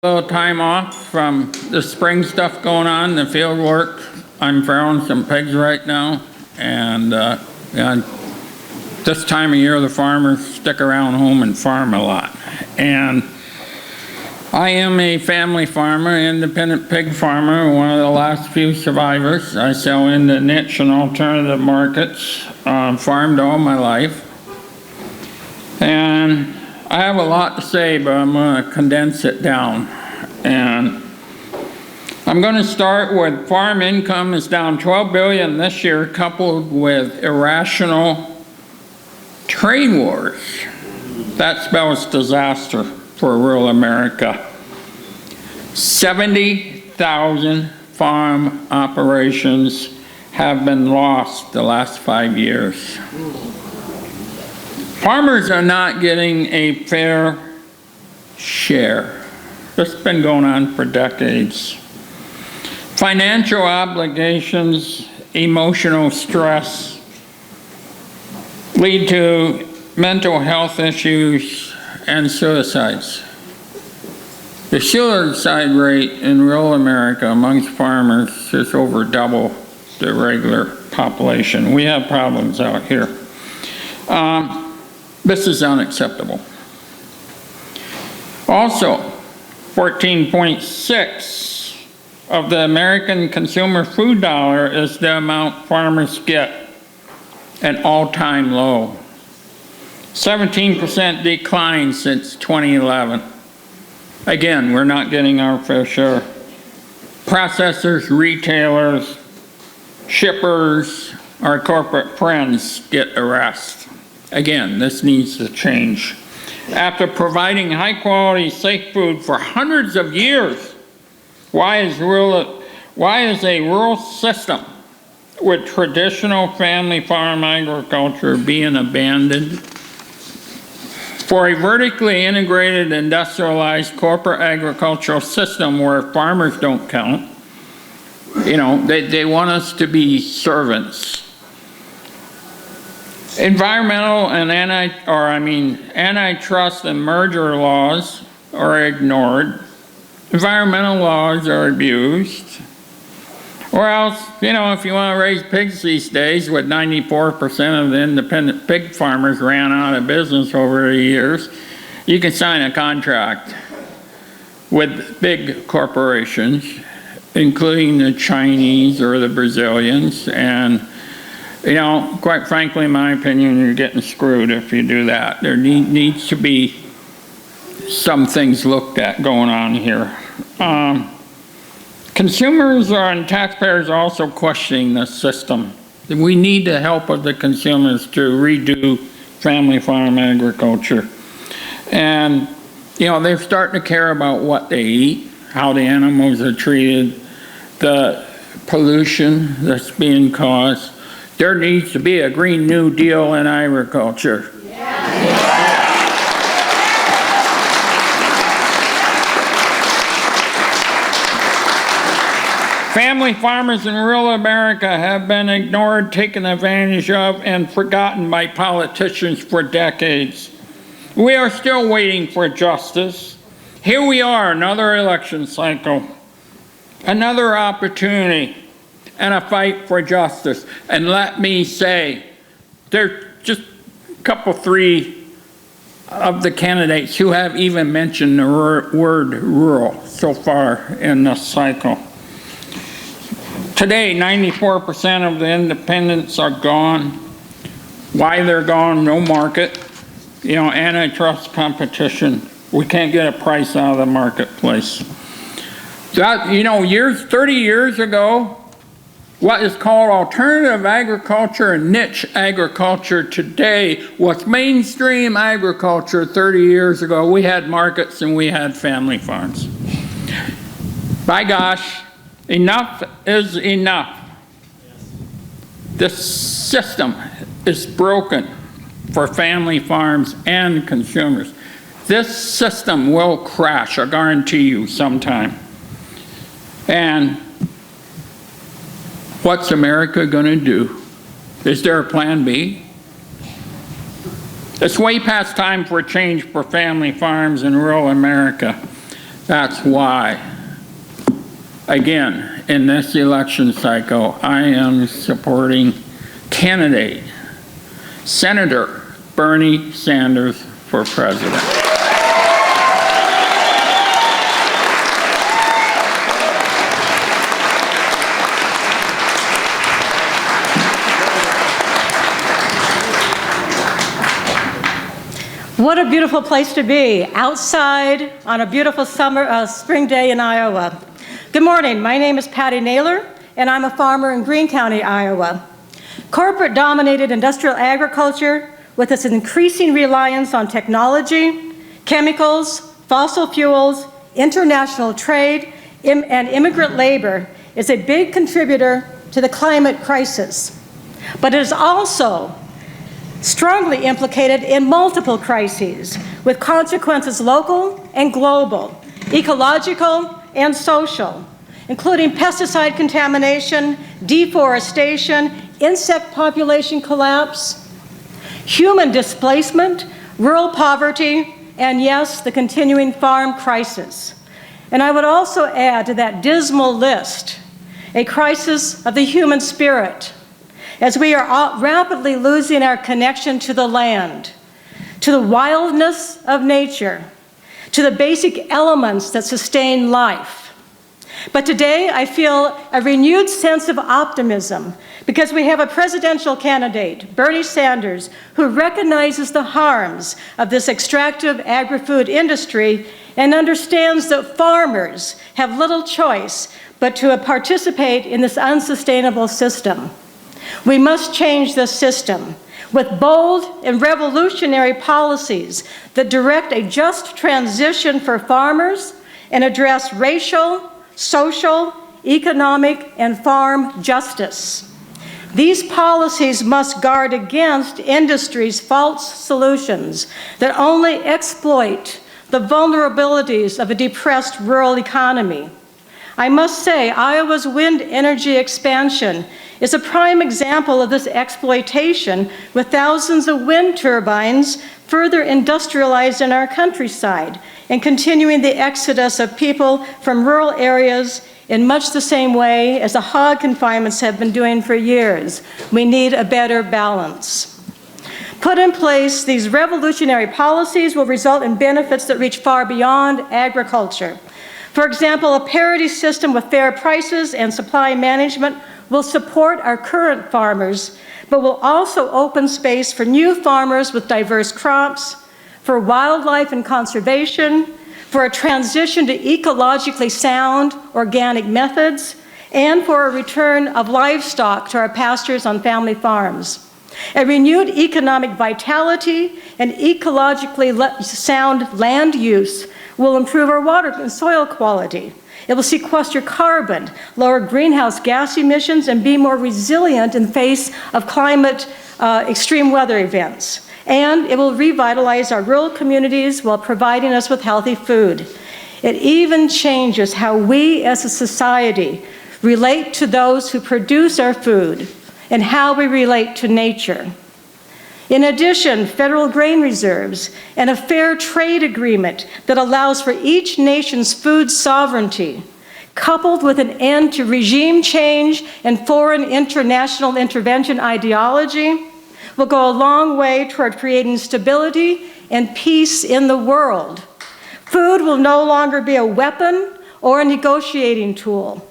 A little time off from the spring stuff going on, the field work. I'm farrowing some pigs right now, and this time of year the farmers stick around home and farm a lot. And I am a family farmer, independent pig farmer, one of the last few survivors. I sell into niche and alternative markets, farmed all my life. And I have a lot to say, but I'm going to condense it down. And I'm going to start with farm income is down $12 billion this year, coupled with irrational trade wars. That spells disaster for rural America. 70,000 farm operations have been lost the last 5 years. Farmers are not getting a fair share. This has been going on for decades. Financial obligations, emotional stress lead to mental health issues and suicides. The suicide rate in rural America amongst farmers is over double the regular population. We have problems out here. This is unacceptable. Also, 14.6 of the American consumer food dollar is the amount farmers get, an all-time low. 17% decline since 2011. Again, we're not getting our fair share. Processors, retailers, shippers, our corporate friends get harassed. Again, this needs to change. After providing high-quality, safe food for hundreds of years, why is a rural system with traditional family farm agriculture being abandoned? For a vertically integrated, industrialized corporate agricultural system where farmers don't count, they want us to be servants. Environmental and antitrust and merger laws are ignored. Environmental laws are abused. Or else, if you want to raise pigs these days, with 94% of the independent pig farmers ran out of business over the years, you can sign a contract with big corporations, including the Chinese or the Brazilians, and quite frankly, in my opinion, you're getting screwed if you do that. There needs to be some things looked at going on here. Consumers and taxpayers are also questioning the system. We need the help of the consumers to redo family farm agriculture. And, they're starting to care about what they eat, how the animals are treated, the pollution that's being caused. There needs to be a Green New Deal in agriculture. Family farmers in rural America have been ignored, taken advantage of, and forgotten by politicians for decades. We are still waiting for justice. Here we are, another election cycle, another opportunity, and a fight for justice. And let me say, there's just a couple, three of the candidates who have even mentioned the word rural so far in this cycle. Today, 94% of the independents are gone. Why they're gone, no market. Antitrust competition. We can't get a price out of the marketplace. That, 30 years ago, what is called alternative agriculture and niche agriculture today was mainstream agriculture 30 years ago. We had markets and we had family farms. By gosh, enough is enough. This system is broken for family farms and consumers. This system will crash, I guarantee you, sometime. And what's America going to do? Is there a plan B? It's way past time for a change for family farms in rural America. That's why, again, in this election cycle, I am supporting candidate Senator Bernie Sanders for president. What a beautiful place to be, outside on a beautiful spring day in Iowa. Good morning, my name is Patty Naylor, and I'm a farmer in Greene County, Iowa. Corporate-dominated industrial agriculture, with its increasing reliance on technology, chemicals, fossil fuels, international trade, and immigrant labor, is a big contributor to the climate crisis. But it is also strongly implicated in multiple crises, with consequences local and global, ecological and social, including pesticide contamination, deforestation, insect population collapse, human displacement, rural poverty, and yes, the continuing farm crisis. And I would also add to that dismal list a crisis of the human spirit, as we are rapidly losing our connection to the land, to the wildness of nature, to the basic elements that sustain life. But today I feel a renewed sense of optimism because we have a presidential candidate, Bernie Sanders, who recognizes the harms of this extractive agri-food industry and understands that farmers have little choice but to participate in this unsustainable system. We must change this system with bold and revolutionary policies that direct a just transition for farmers and address racial, social, economic, and farm justice. These policies must guard against industry's false solutions that only exploit the vulnerabilities of a depressed rural economy. I must say, Iowa's wind energy expansion is a prime example of this exploitation, with thousands of wind turbines further industrialized in our countryside and continuing the exodus of people from rural areas in much the same way as the hog confinements have been doing for years. We need a better balance. Put in place, these revolutionary policies will result in benefits that reach far beyond agriculture. For example, a parity system with fair prices and supply management will support our current farmers, but will also open space for new farmers with diverse crops, for wildlife and conservation, for a transition to ecologically sound organic methods, and for a return of livestock to our pastures on family farms. A renewed economic vitality and ecologically sound land use will improve our water and soil quality. It will sequester carbon, lower greenhouse gas emissions, and be more resilient in the face of climate extreme weather events. And it will revitalize our rural communities while providing us with healthy food. It even changes how we as a society relate to those who produce our food and how we relate to nature. In addition, federal grain reserves and a fair trade agreement that allows for each nation's food sovereignty, coupled with an end to regime change and foreign international intervention ideology, will go a long way toward creating stability and peace in the world. Food will no longer be a weapon or a negotiating tool.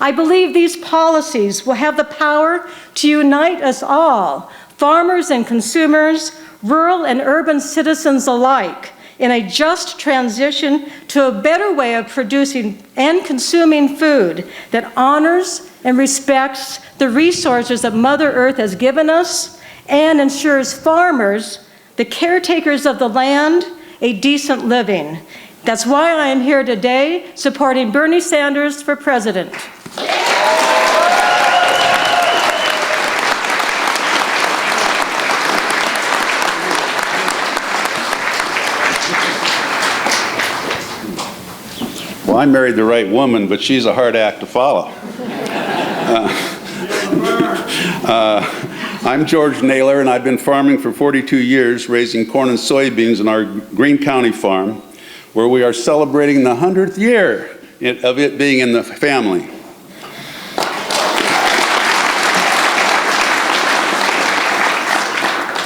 I believe these policies will have the power to unite us all, farmers and consumers, rural and urban citizens alike, in a just transition to a better way of producing and consuming food that honors and respects the resources that Mother Earth has given us and ensures farmers, the caretakers of the land, a decent living. That's why I am here today supporting Bernie Sanders for president. Well, I married the right woman, but she's a hard act to follow. I'm George Naylor, and I've been farming for 42 years, raising corn and soybeans in our Greene County farm. where we are celebrating the 100th year of it being in the family.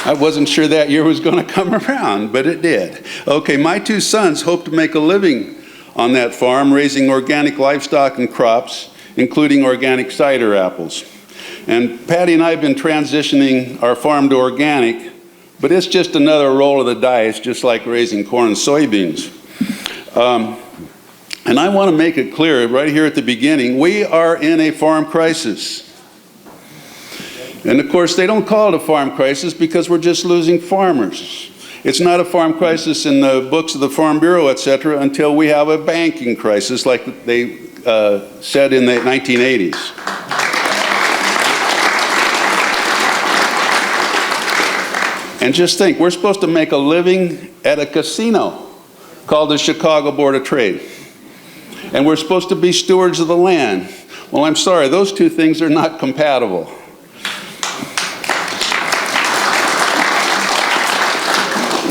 I wasn't sure that year was going to come around, but it did. Okay, my two sons hope to make a living on that farm, raising organic livestock and crops, including organic cider apples. And Patty and I have been transitioning our farm to organic, but it's just another roll of the dice, just like raising corn and soybeans. And I want to make it clear right here at the beginning, we are in a farm crisis. And of course, they don't call it a farm crisis because we're just losing farmers. It's not a farm crisis in the books of the Farm Bureau, etc., until we have a banking crisis like they said in the 1980s. And just think, we're supposed to make a living at a casino called the Chicago Board of Trade. And we're supposed to be stewards of the land. Well, I'm sorry, those two things are not compatible.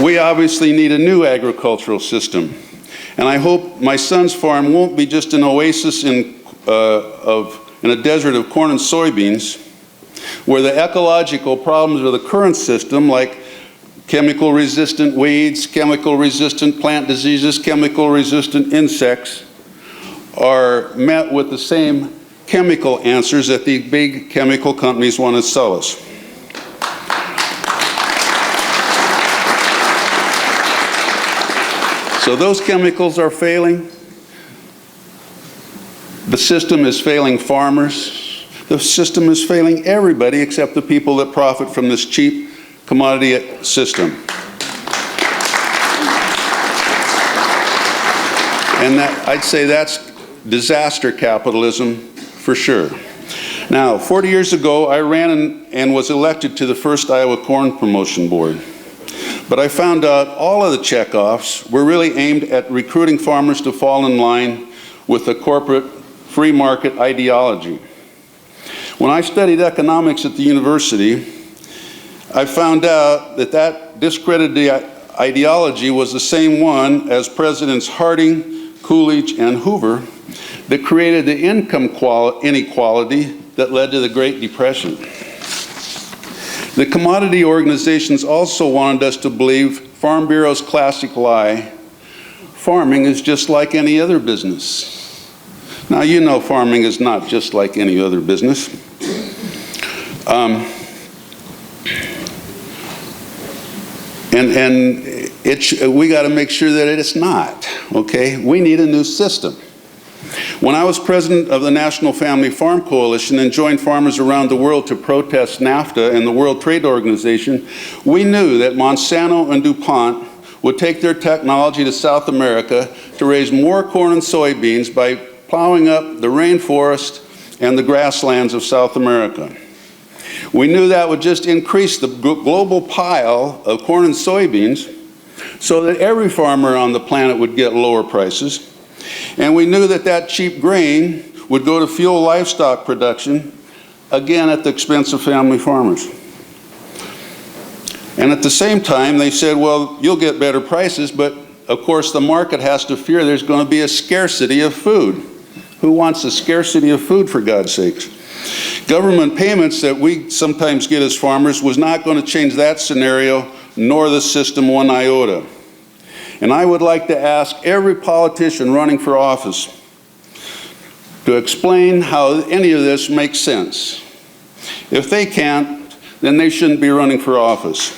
We obviously need a new agricultural system. And I hope my son's farm won't be just an oasis in a desert of corn and soybeans, where the ecological problems of the current system, like chemical-resistant weeds, chemical-resistant plant diseases, chemical-resistant insects, are met with the same chemical answers that the big chemical companies want to sell us. So those chemicals are failing. The system is failing farmers. The system is failing everybody except the people that profit from this cheap commodity system. And I'd say that's disaster capitalism for sure. Now, 40 years ago, I ran and was elected to the first Iowa Corn Promotion Board. But I found out all of the checkoffs were really aimed at recruiting farmers to fall in line with the corporate free market ideology. When I studied economics at the university, I found out that that discredited ideology was the same one as Presidents Harding, Coolidge, and Hoover that created the income inequality that led to the Great Depression. The commodity organizations also wanted us to believe Farm Bureau's classic lie: farming is just like any other business. Now, you know farming is not just like any other business. We got to make sure that it's not, okay? We need a new system. When I was president of the National Family Farm Coalition and joined farmers around the world to protest NAFTA and the World Trade Organization, we knew that Monsanto and DuPont would take their technology to South America to raise more corn and soybeans by plowing up the rainforest and the grasslands of South America. We knew that would just increase the global pile of corn and soybeans so that every farmer on the planet would get lower prices. And we knew that that cheap grain would go to fuel livestock production, again at the expense of family farmers. And at the same time, they said, well, you'll get better prices, but of course the market has to fear there's going to be a scarcity of food. Who wants a scarcity of food, for God's sakes? Government payments that we sometimes get as farmers was not going to change that scenario, nor the system one iota. And I would like to ask every politician running for office to explain how any of this makes sense. If they can't, then they shouldn't be running for office.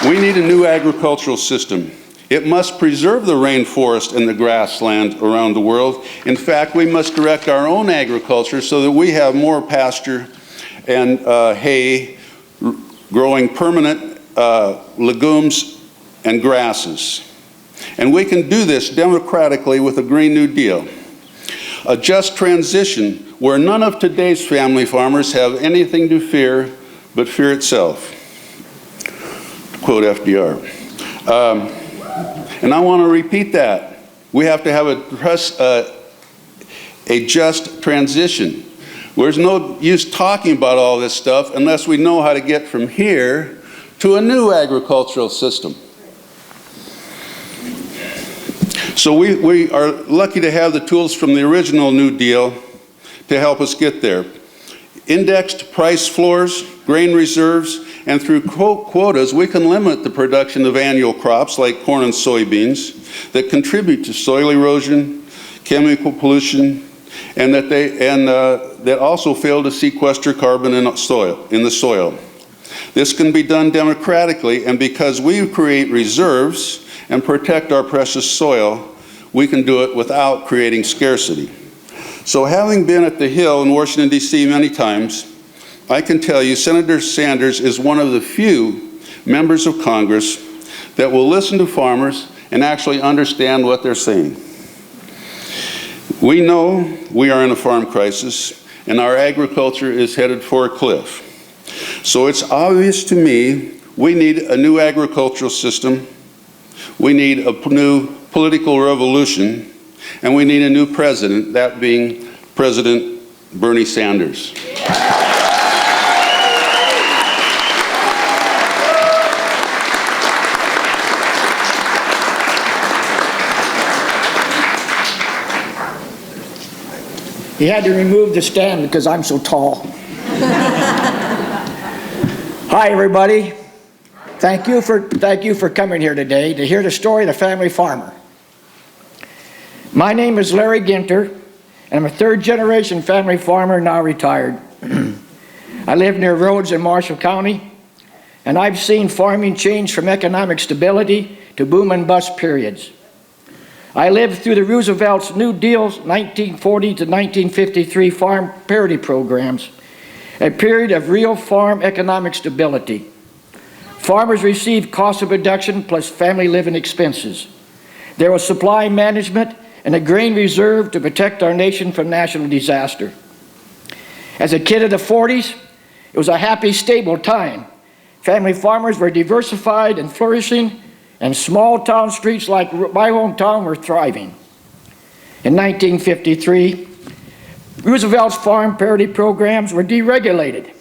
We need a new agricultural system. It must preserve the rainforest and the grassland around the world. In fact, we must direct our own agriculture so that we have more pasture and hay, growing permanent legumes and grasses. And we can do this democratically with a Green New Deal. A just transition where none of today's family farmers have anything to fear but fear itself. To quote FDR. And I want to repeat that. We have to have a just transition There's no use talking about all this stuff unless we know how to get from here to a new agricultural system. So we are lucky to have the tools from the original New Deal to help us get there. Indexed price floors, grain reserves, and through quotas, we can limit the production of annual crops like corn and soybeans that contribute to soil erosion, chemical pollution, and that also fail to sequester carbon in the soil. This can be done democratically, and because we create reserves and protect our precious soil, we can do it without creating scarcity. So having been at the Hill in Washington, D.C. many times, I can tell you Senator Sanders is one of the few members of Congress that will listen to farmers and actually understand what they're saying. We know we are in a farm crisis and our agriculture is headed for a cliff. So it's obvious to me we need a new agricultural system, we need a new political revolution, and we need a new president, that being President Bernie Sanders. He had to remove the stand because I'm so tall. Hi, everybody. Thank you for coming here today to hear the story of the family farmer. My name is Larry Ginter, and I'm a third-generation family farmer, now retired. I live near Rhodes in Marshall County, and I've seen farming change from economic stability to boom and bust periods. I lived through the Roosevelt's New Deal's 1940 to 1953 farm parity programs, a period of real farm economic stability. Farmers received cost of production plus family living expenses. There was supply management and a grain reserve to protect our nation from national disaster. As a kid of the 40s, it was a happy, stable time. Family farmers were diversified and flourishing, and small town streets like my hometown were thriving. In 1953, Roosevelt's farm parity programs were deregulated,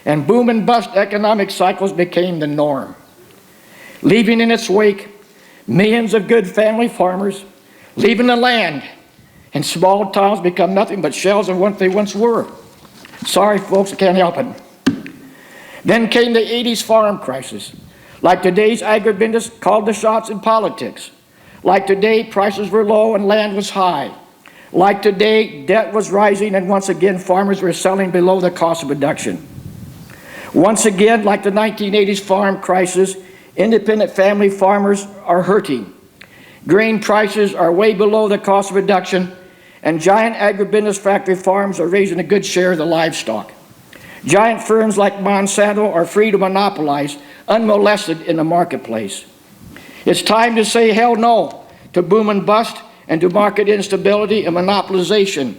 and boom and bust economic cycles became the norm, leaving in its wake millions of good family farmers leaving the land, and small towns become nothing but shells of what they once were. Sorry, folks, I can't help it. Then came the 80s farm crisis. Like today's agribusiness called the shots in politics. Like today, prices were low and land was high. Like today, debt was rising, and once again, farmers were selling below the cost of production. Once again, like the 1980s farm crisis, independent family farmers are hurting. Grain prices are way below the cost of production, and giant agribusiness factory farms are raising a good share of the livestock. Giant firms like Monsanto are free to monopolize, unmolested in the marketplace. It's time to say hell no to boom and bust and to market instability and monopolization.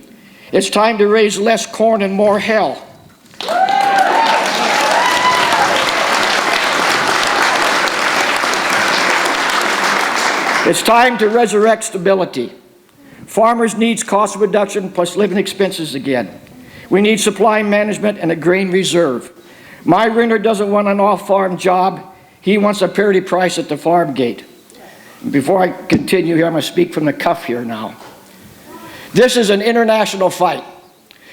It's time to raise less corn and more hell. It's time to resurrect stability. Farmers need cost of production plus living expenses again. We need supply management and a grain reserve. My renter doesn't want an off-farm job. He wants a parity price at the farm gate. Before I continue here, I'm going to speak from the cuff here now. This is an international fight.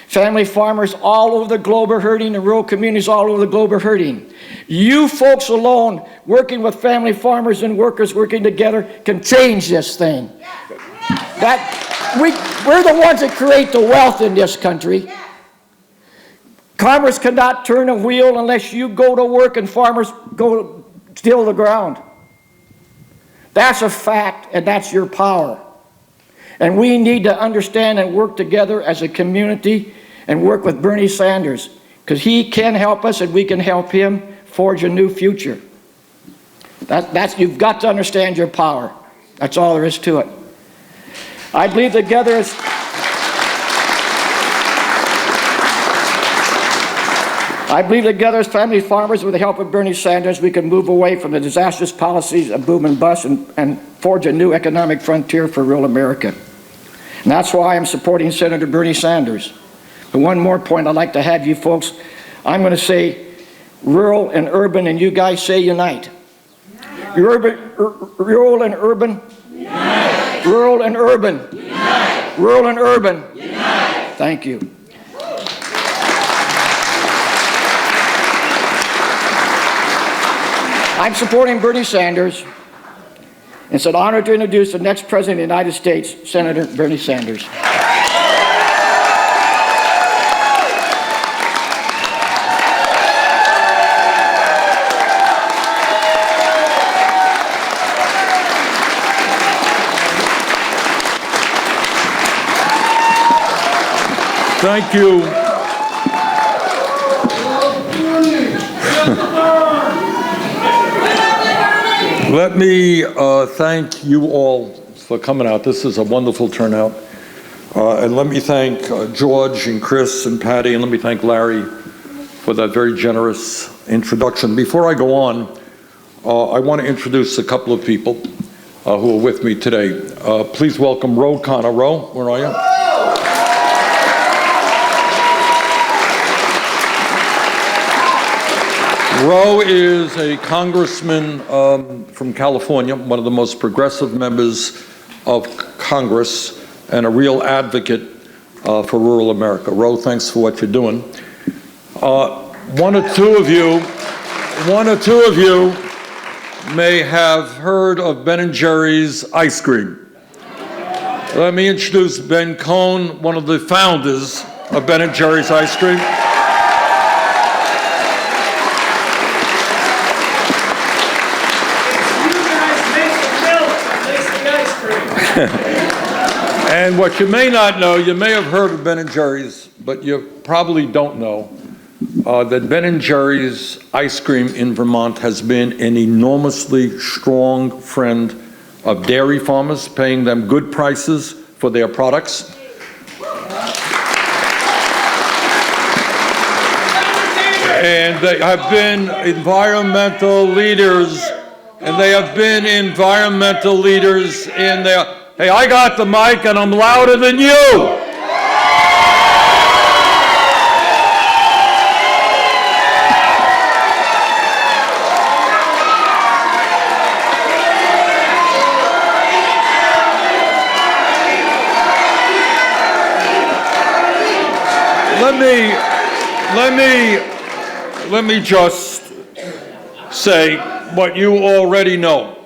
Family farmers all over the globe are hurting, and rural communities all over the globe are hurting. You folks alone, working with family farmers and workers working together, can change this thing. We're the ones that create the wealth in this country. Commerce cannot turn a wheel unless you go to work and farmers go till the ground. That's a fact, and that's your power. And we need to understand and work together as a community and work with Bernie Sanders, because he can help us and we can help him forge a new future. You've got to understand your power. That's all there is to it. I believe together as family farmers, with the help of Bernie Sanders, we can move away from the disastrous policies of boom and bust and forge a new economic frontier for rural America. And that's why I'm supporting Senator Bernie Sanders. And one more point I'd like to have you folks, I'm going to say rural and urban, and you guys say unite. Rural and urban. Unite. Rural and urban. Unite. Rural and urban. Unite. Thank you. I'm supporting Bernie Sanders. It's an honor to introduce the next President of the United States, Senator Bernie Sanders. Thank you. Let me thank you all for coming out. This is a wonderful turnout. And let me thank George and Chris and Patty, and let me thank Larry for that very generous introduction. Before I go on, I want to introduce a couple of people who are with me today. Please welcome Ro Khanna. Ro, where are you? Ro is a congressman from California, one of the most progressive members of Congress, and a real advocate for rural America. Ro, thanks for what you're doing. One or two of you may have heard of Ben & Jerry's ice cream. Let me introduce Ben Cohen, one of the founders of Ben & Jerry's ice cream. And what you may not know, you may have heard of Ben & Jerry's, but you probably don't know that Ben & Jerry's ice cream in Vermont has been an enormously strong friend of dairy farmers, paying them good prices for their products. And they have been environmental leaders, in their... Hey, I got the mic and I'm louder than you. Let me just say what you already know.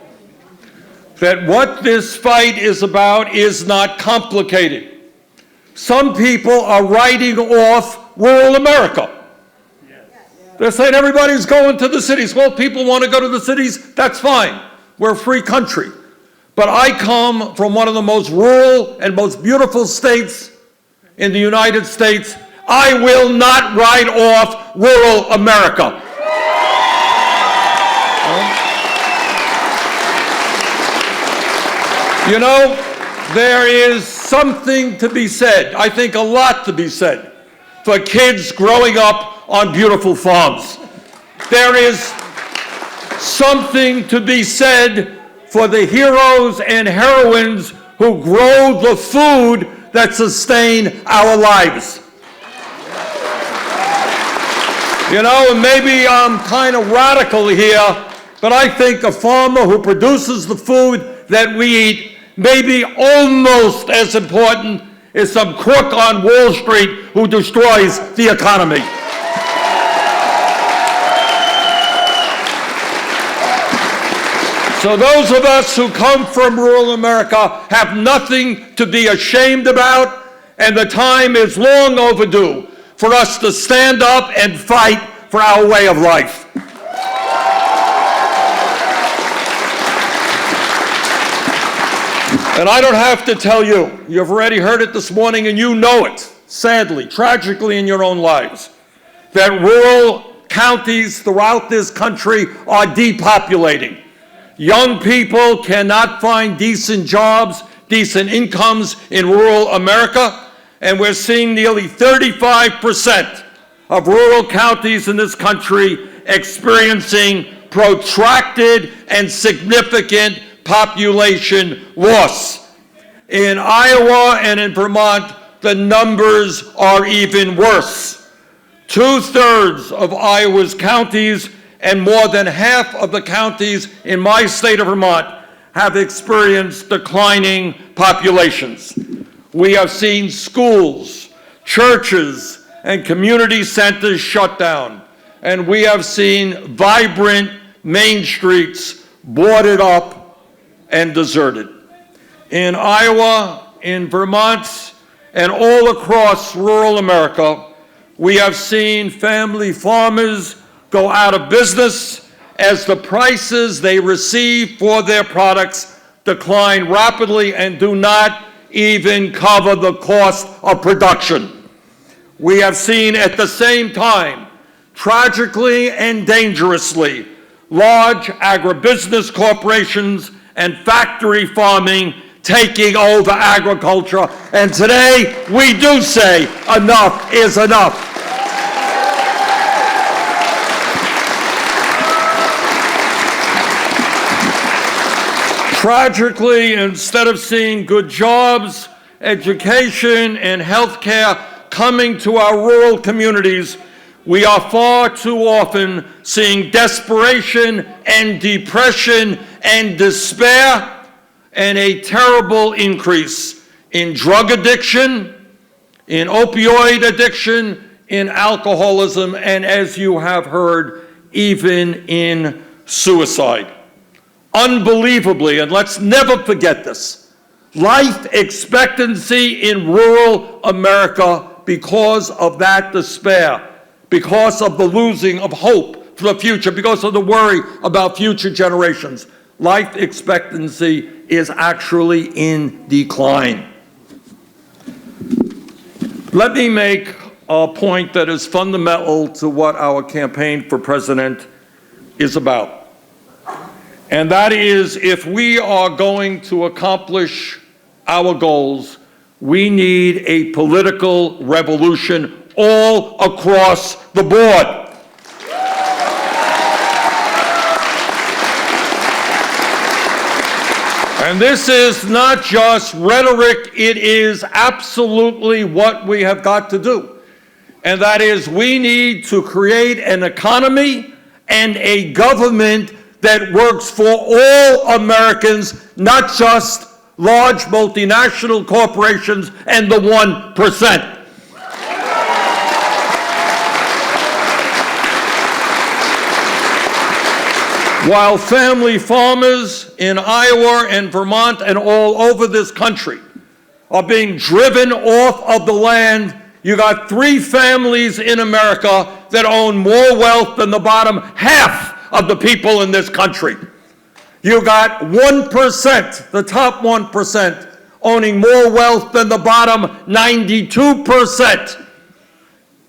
That what this fight is about is not complicated. Some people are writing off rural America. They're saying everybody's going to the cities. Well, people want to go to the cities, that's fine. We're a free country. But I come from one of the most rural and most beautiful states in the United States. I will not write off rural America. You know, there is something to be said, I think a lot to be said, for kids growing up on beautiful farms. There is something to be said for the heroes and heroines who grow the food that sustain our lives. You know, and maybe I'm kind of radical here, but I think a farmer who produces the food that we eat may be almost as important as some crook on Wall Street who destroys the economy. So those of us who come from rural America have nothing to be ashamed about, and the time is long overdue for us to stand up and fight for our way of life. And I don't have to tell you, you've already heard it this morning and you know it, sadly, tragically in your own lives, that rural counties throughout this country are depopulating. Young people cannot find decent jobs, decent incomes in rural America, and we're seeing nearly 35% of rural counties in this country experiencing protracted and significant population loss. In Iowa and in Vermont, the numbers are even worse. 2/3 of Iowa's counties and more than half of the counties in my state of Vermont have experienced declining populations. We have seen schools, churches, and community centers shut down, and we have seen vibrant main streets boarded up and deserted. In Iowa, in Vermont, and all across rural America, we have seen family farmers go out of business as the prices they receive for their products decline rapidly and do not even cover the cost of production. We have seen at the same time, tragically and dangerously, large agribusiness corporations and factory farming taking over agriculture. And today, we do say enough is enough. Tragically, instead of seeing good jobs, education, and health care coming to our rural communities, we are far too often seeing desperation and depression and despair and a terrible increase in drug addiction, in opioid addiction, in alcoholism, and as you have heard, even in suicide. Unbelievably, and let's never forget this, life expectancy in rural America, because of that despair, because of the losing of hope for the future, because of the worry about future generations, life expectancy is actually in decline. Let me make a point that is fundamental to what our campaign for president is about. And that is, if we are going to accomplish our goals, we need a political revolution all across the board. And this is not just rhetoric, it is absolutely what we have got to do. And that is, we need to create an economy and a government that works for all Americans, not just large multinational corporations and the 1%. While family farmers in Iowa and Vermont and all over this country are being driven off of the land, you got 3 families in America that own more wealth than the bottom half of the people in this country. You got 1%, the top 1%, owning more wealth than the bottom 92%.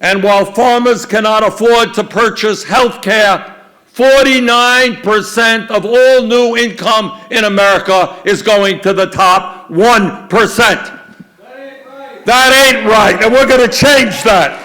And while farmers cannot afford to purchase health care, 49% of all new income in America is going to the top 1%. That ain't right, and we're going to change that.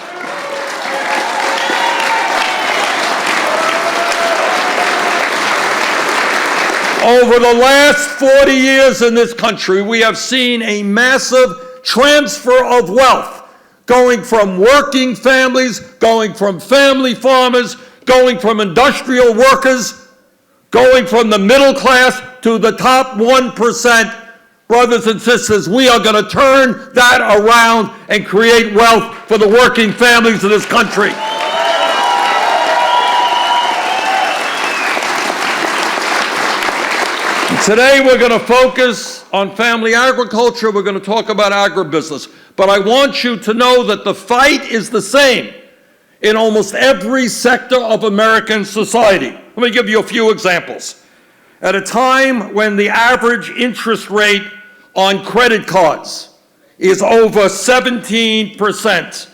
Over the last 40 years in this country, we have seen a massive transfer of wealth going from working families, going from family farmers, going from industrial workers, going from the middle class to the top 1%. Brothers and sisters, we are going to turn that around and create wealth for the working families of this country. Today we're going to focus on family agriculture. We're going to talk about agribusiness. But I want you to know that the fight is the same in almost every sector of American society. Let me give you a few examples. At a time when the average interest rate on credit cards is over 17%,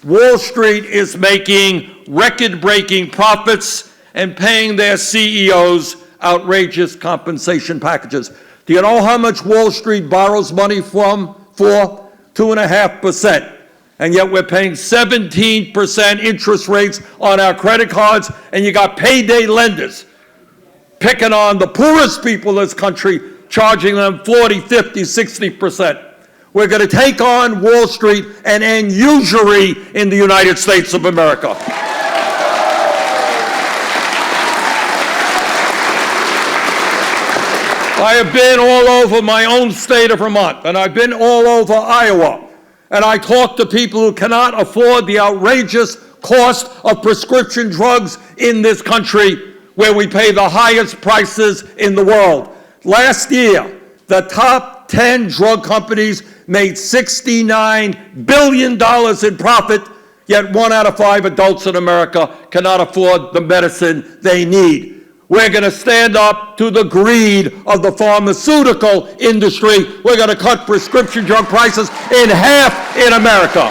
Wall Street is making record-breaking profits and paying their CEOs outrageous compensation packages. Do you know how much Wall Street borrows money for? 2.5%. And yet we're paying 17% interest rates on our credit cards, and you got payday lenders picking on the poorest people in this country, charging them 40, 50, 60%. We're going to take on Wall Street and end usury in the United States of America. I have been all over my own state of Vermont, and I've been all over Iowa, and I talk to people who cannot afford the outrageous cost of prescription drugs in this country, where we pay the highest prices in the world. Last year, the top 10 drug companies made $69 billion in profit, yet 1 out of 5 adults in America cannot afford the medicine they need. We're going to stand up to the greed of the pharmaceutical industry. We're going to cut prescription drug prices in half in America.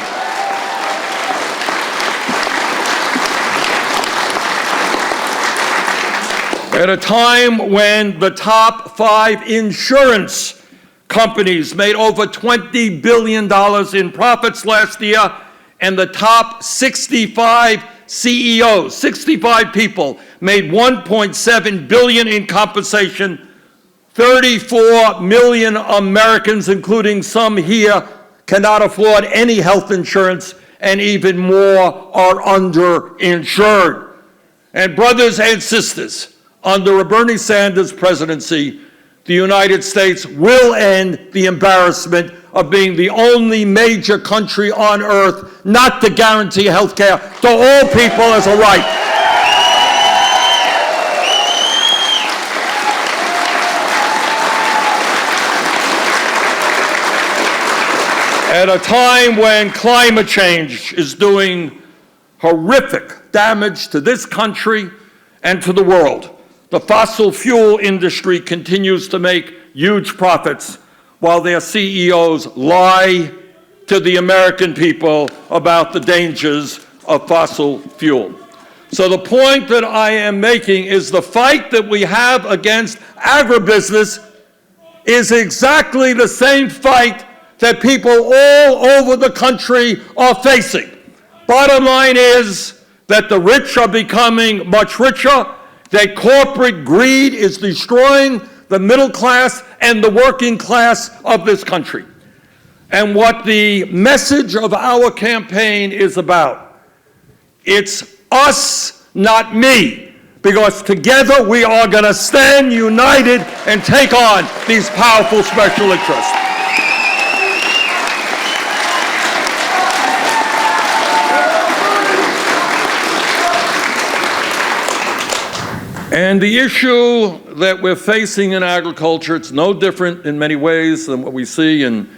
At a time when the top 5 insurance companies made over $20 billion in profits last year, and the top 65 CEOs, 65 people, made $1.7 billion in compensation. 34 million Americans, including some here, cannot afford any health insurance, and even more are underinsured. And brothers and sisters, under a Bernie Sanders presidency, the United States will end the embarrassment of being the only major country on earth not to guarantee health care to all people as a right. At a time when climate change is doing horrific damage to this country and to the world, the fossil fuel industry continues to make huge profits while their CEOs lie to the American people about the dangers of fossil fuel. So the point that I am making is the fight that we have against agribusiness is exactly the same fight that people all over the country are facing. Bottom line is that the rich are becoming much richer, that corporate greed is destroying the middle class and the working class of this country. And what the message of our campaign is about, it's us, not me, because together we are going to stand united and take on these powerful special interests. And the issue that we're facing in agriculture, it's no different in many ways than what we see in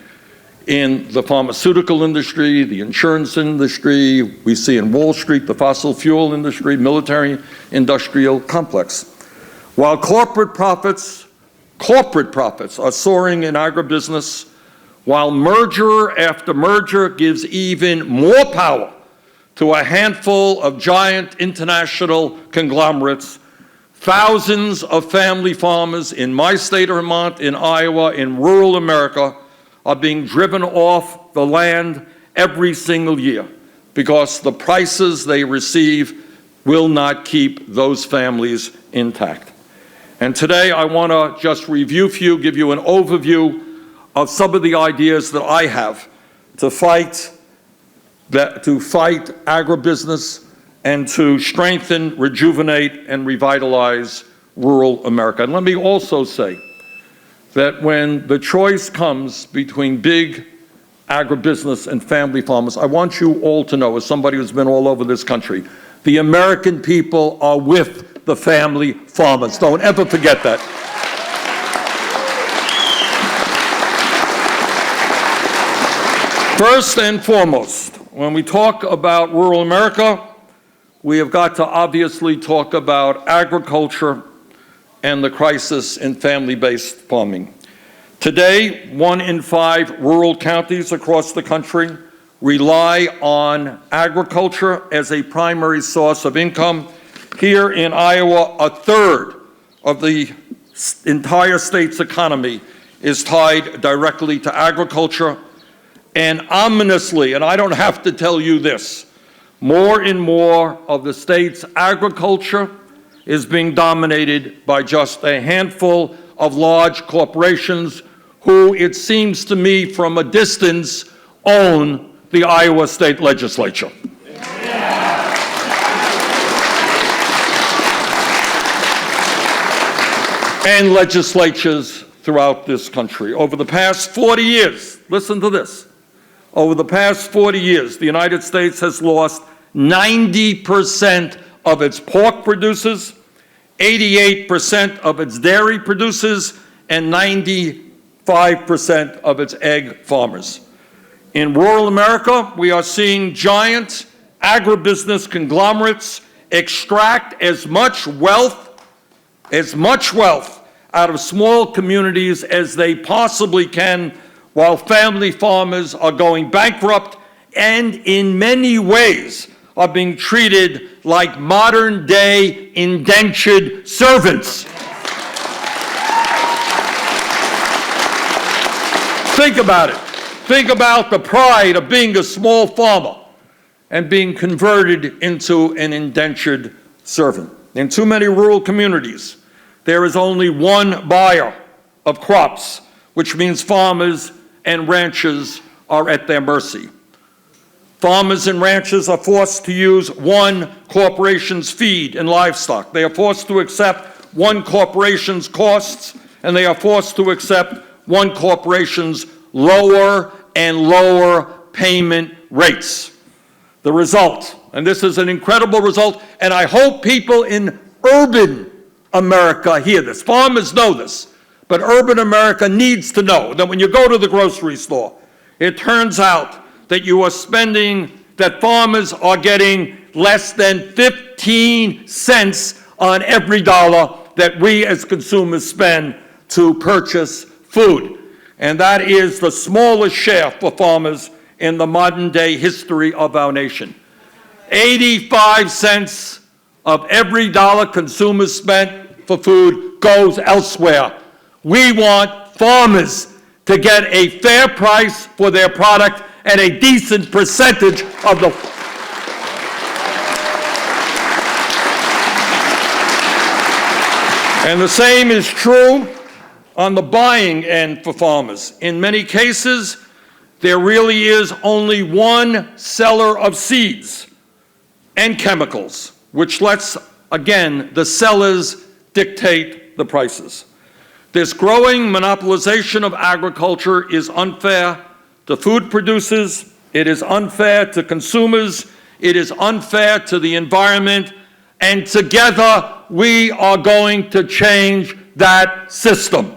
the pharmaceutical industry, the insurance industry, we see in Wall Street, the fossil fuel industry, military industrial complex. While corporate profits are soaring in agribusiness, while merger after merger gives even more power to a handful of giant international conglomerates, thousands of family farmers in my state of Vermont, in Iowa, in rural America are being driven off the land every single year because the prices they receive will not keep those families intact. And today I want to just review for you, give you an overview of some of the ideas that I have to fight agribusiness and to strengthen, rejuvenate, and revitalize rural America. And let me also say that when the choice comes between big agribusiness and family farmers, I want you all to know, as somebody who's been all over this country, the American people are with the family farmers. Don't ever forget that. First and foremost, when we talk about rural America, we have got to obviously talk about agriculture and the crisis in family-based farming. Today, 1 in 5 rural counties across the country rely on agriculture as a primary source of income. Here in Iowa, a third of the entire state's economy is tied directly to agriculture. And ominously, and I don't have to tell you this, more and more of the state's agriculture is being dominated by just a handful of large corporations who, it seems to me from a distance, own the Iowa State Legislature. And legislatures throughout this country. Over the past 40 years, listen to this, over the past 40 years, the United States has lost 90% of its pork producers, 88% of its dairy producers, and 95% of its egg farmers. In rural America, we are seeing giant agribusiness conglomerates extract as much wealth out of small communities as they possibly can, while family farmers are going bankrupt and in many ways are being treated like modern-day indentured servants. Think about it. Think about the pride of being a small farmer and being converted into an indentured servant. In too many rural communities, there is only one buyer of crops, which means farmers and ranchers are at their mercy. Farmers and ranchers are forced to use one corporation's feed and livestock. They are forced to accept one corporation's costs, and they are forced to accept one corporation's lower and lower payment rates. The result, and this is an incredible result, and I hope people in urban America hear this. Farmers know this, but urban America needs to know that when you go to the grocery store, it turns out that that farmers are getting less than 15 cents on every dollar that we as consumers spend to purchase food. And that is the smallest share for farmers in the modern day history of our nation. 85 cents of every dollar consumers spent for food goes elsewhere. We want farmers to get a fair price for their product and a decent percentage of the... And the same is true on the buying end for farmers. In many cases, there really is only one seller of seeds and chemicals, which lets, again, the sellers dictate the prices. This growing monopolization of agriculture is unfair to food producers, it is unfair to consumers, it is unfair to the environment, and together we are going to change that system.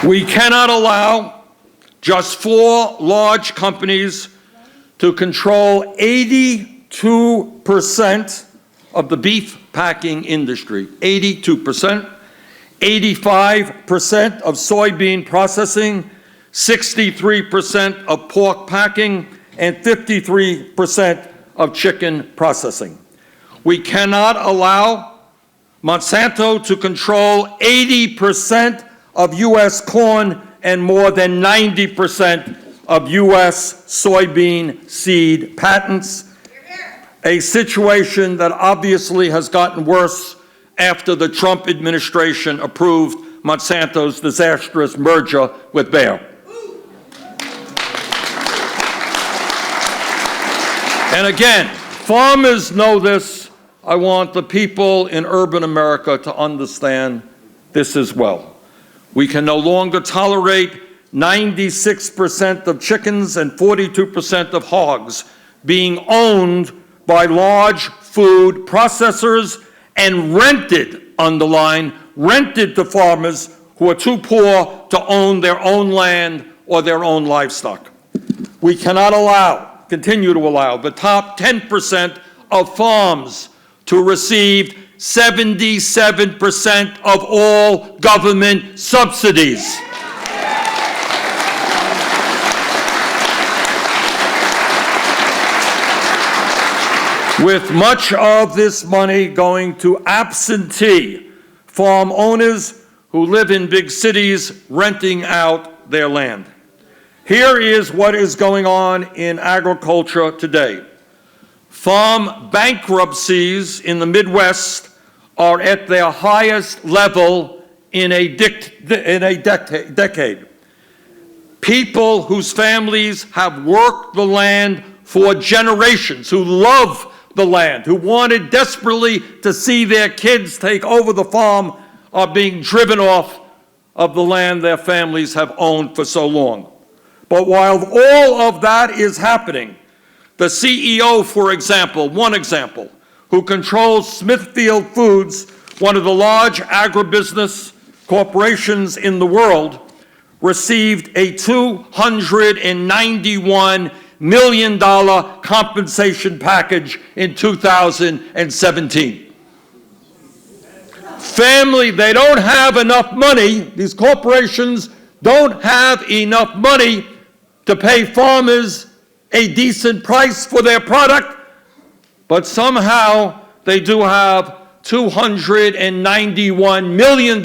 We cannot allow just 4 large companies to control 82% of the beef packing industry, 82%, 85% of soybean processing, 63% of pork packing, and 53% of chicken processing. We cannot allow Monsanto to control 80% of U.S. corn and more than 90% of U.S. soybean seed patents, a situation that obviously has gotten worse after the Trump administration approved Monsanto's disastrous merger with Bayer. And again, farmers know this. I want the people in urban America to understand this as well. We can no longer tolerate 96% of chickens and 42% of hogs being owned by large food processors and rented, underline, rented to farmers who are too poor to own their own land or their own livestock. We cannot continue to allow the top 10% of farms to receive 77% of all government subsidies. With much of this money going to absentee farm owners who live in big cities renting out their land. Here is what is going on in agriculture today. Farm bankruptcies in the Midwest are at their highest level in a decade. People whose families have worked the land for generations, who love the land, who wanted desperately to see their kids take over the farm, are being driven off of the land their families have owned for so long. But while all of that is happening, the CEO, for example, one example, who controls Smithfield Foods, one of the large agribusiness corporations in the world, received a $291 million compensation package in 2017. They don't have enough money, these corporations don't have enough money to pay farmers a decent price for their product, but somehow they do have $291 million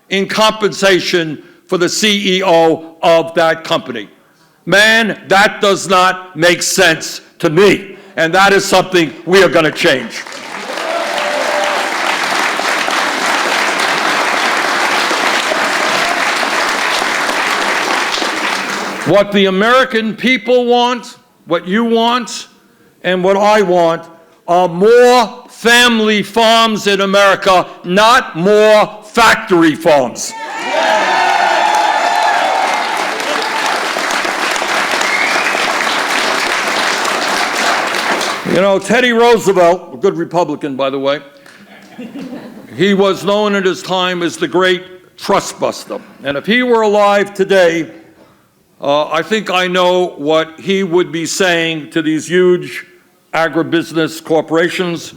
in compensation for the CEO of that company. Man, that does not make sense to me, and that is something we are going to change. What the American people want, what you want, and what I want are more family farms in America, not more factory farms. You know, Teddy Roosevelt, a good Republican, by the way, he was known at his time as the great trust buster. And if he were alive today, I think I know what he would be saying to these huge agribusiness corporations.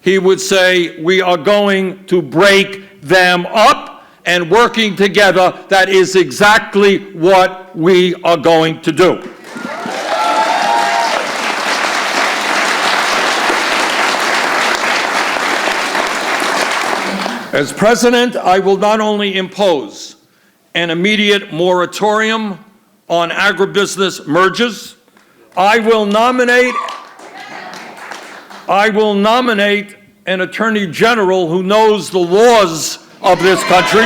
He would say, we are going to break them up, and working together, that is exactly what we are going to do. As president, I will not only impose an immediate moratorium on agribusiness mergers, I will nominate an attorney general who knows the laws of this country.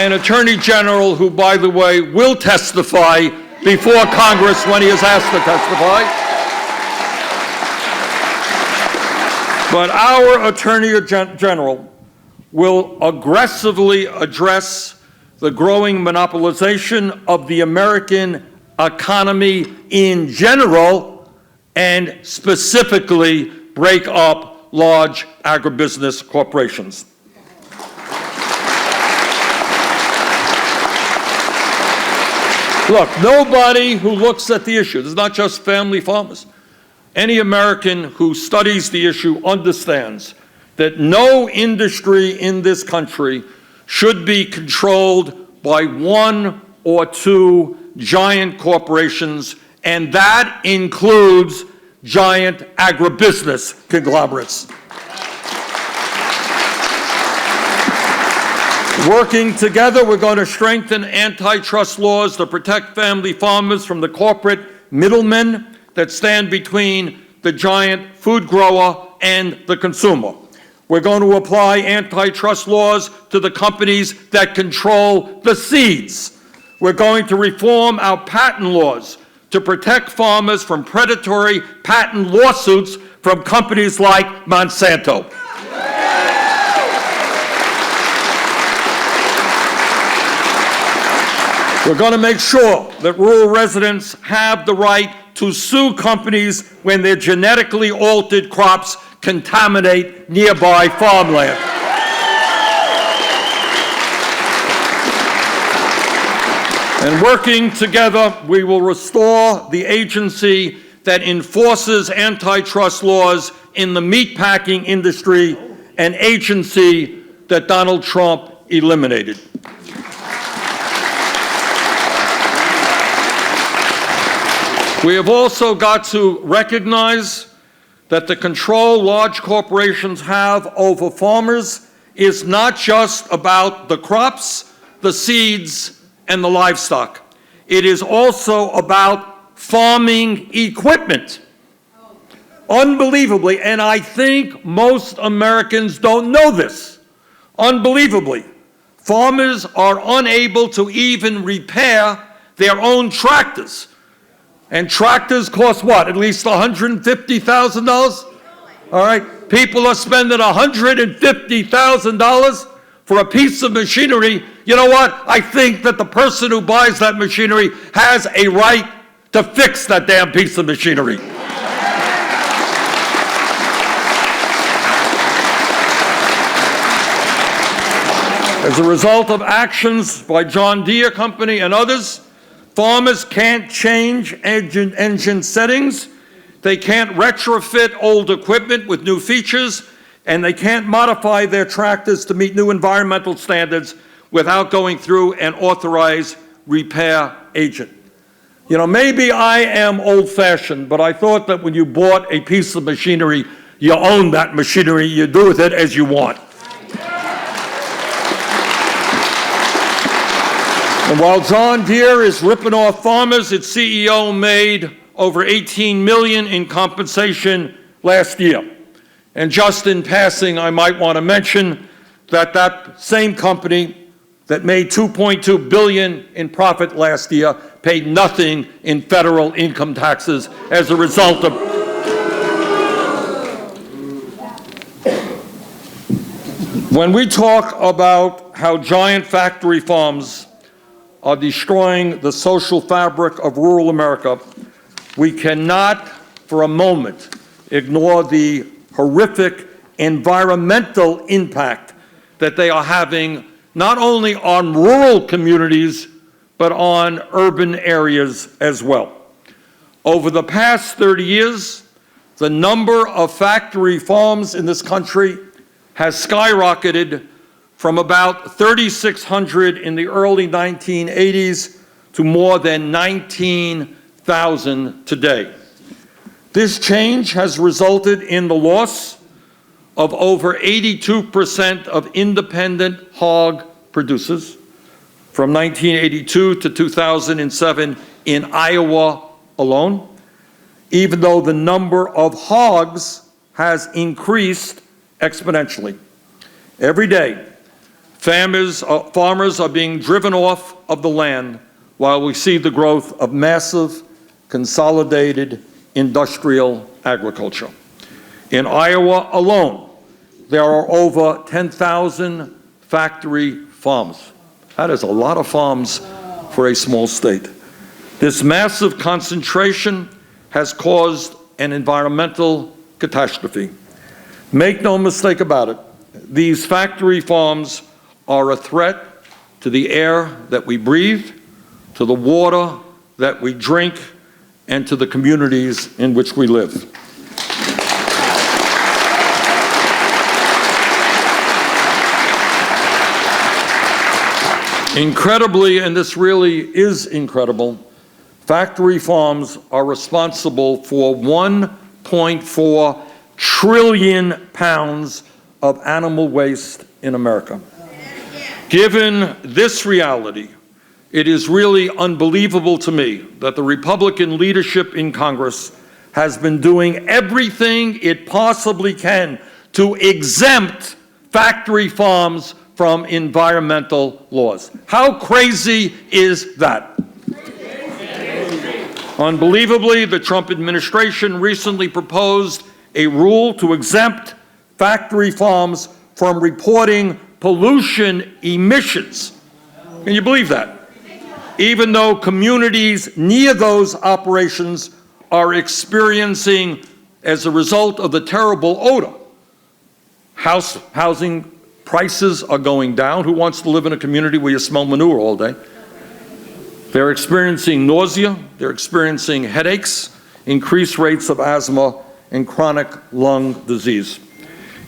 An attorney general who, by the way, will testify before Congress when he is asked to testify. But our Attorney General will aggressively address the growing monopolization of the American economy in general, and specifically break up large agribusiness corporations. Look, nobody who looks at the issue, this is not just family farmers, any American who studies the issue understands that no industry in this country should be controlled by one or two giant corporations, and that includes giant agribusiness conglomerates. Working together, we're going to strengthen antitrust laws to protect family farmers from the corporate middlemen that stand between the giant food grower and the consumer. We're going to apply antitrust laws to the companies that control the seeds. We're going to reform our patent laws to protect farmers from predatory patent lawsuits from companies like Monsanto. We're going to make sure that rural residents have the right to sue companies when their genetically altered crops contaminate nearby farmland. And working together, we will restore the agency that enforces antitrust laws in the meatpacking industry, an agency that Donald Trump eliminated. We have also got to recognize that the control large corporations have over farmers is not just about the crops the seeds and the livestock. It is also about farming equipment. Unbelievably, and I think most Americans don't know this, unbelievably, farmers are unable to even repair their own tractors. And tractors cost what? At least $150,000? All right, people are spending $150,000 for a piece of machinery. You know what? I think that the person who buys that machinery has a right to fix that damn piece of machinery. As a result of actions by John Deere Company and others, farmers can't change engine settings, they can't retrofit old equipment with new features, and they can't modify their tractors to meet new environmental standards without going through an authorized repair agent. You know, maybe I am old-fashioned, but I thought that when you bought a piece of machinery, you own that machinery, you do with it as you want. And while John Deere is ripping off farmers, its CEO made over $18 million in compensation last year. And just in passing, I might want to mention that that same company that made $2.2 billion in profit last year paid nothing in federal income taxes as a result of when we talk about how giant factory farms are destroying the social fabric of rural America, we cannot for a moment ignore the horrific environmental impact that they are having not only on rural communities, but on urban areas as well. Over the past 30 years, the number of factory farms in this country has skyrocketed from about 3,600 in the early 1980s to more than 19,000 today. This change has resulted in the loss of over 82% of independent hog producers from 1982 to 2007 in Iowa alone, even though the number of hogs has increased exponentially. Every day, farmers are being driven off of the land while we see the growth of massive, consolidated industrial agriculture. In Iowa alone, there are over 10,000 factory farms. That is a lot of farms for a small state. This massive concentration has caused an environmental catastrophe. Make no mistake about it, these factory farms are a threat to the air that we breathe, to the water that we drink, and to the communities in which we live. Incredibly, and this really is incredible, factory farms are responsible for 1.4 trillion pounds of animal waste in America. Given this reality, it is really unbelievable to me that the Republican leadership in Congress has been doing everything it possibly can to exempt factory farms from environmental laws. How crazy is that? Unbelievably, the Trump administration recently proposed a rule to exempt factory farms from reporting pollution emissions. Can you believe that? Even though communities near those operations are experiencing, as a result of the terrible odor, housing prices are going down. Who wants to live in a community where you smell manure all day? They're experiencing nausea, they're experiencing headaches, increased rates of asthma, and chronic lung disease.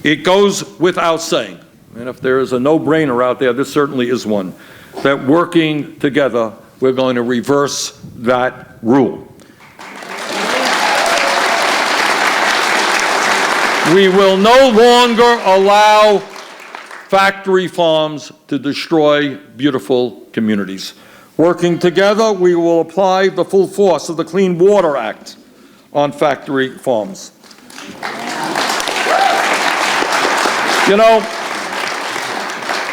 It goes without saying, and if there is a no-brainer out there, this certainly is one, that working together, we're going to reverse that rule. We will no longer allow factory farms to destroy beautiful communities. Working together, we will apply the full force of the Clean Water Act on factory farms. You know,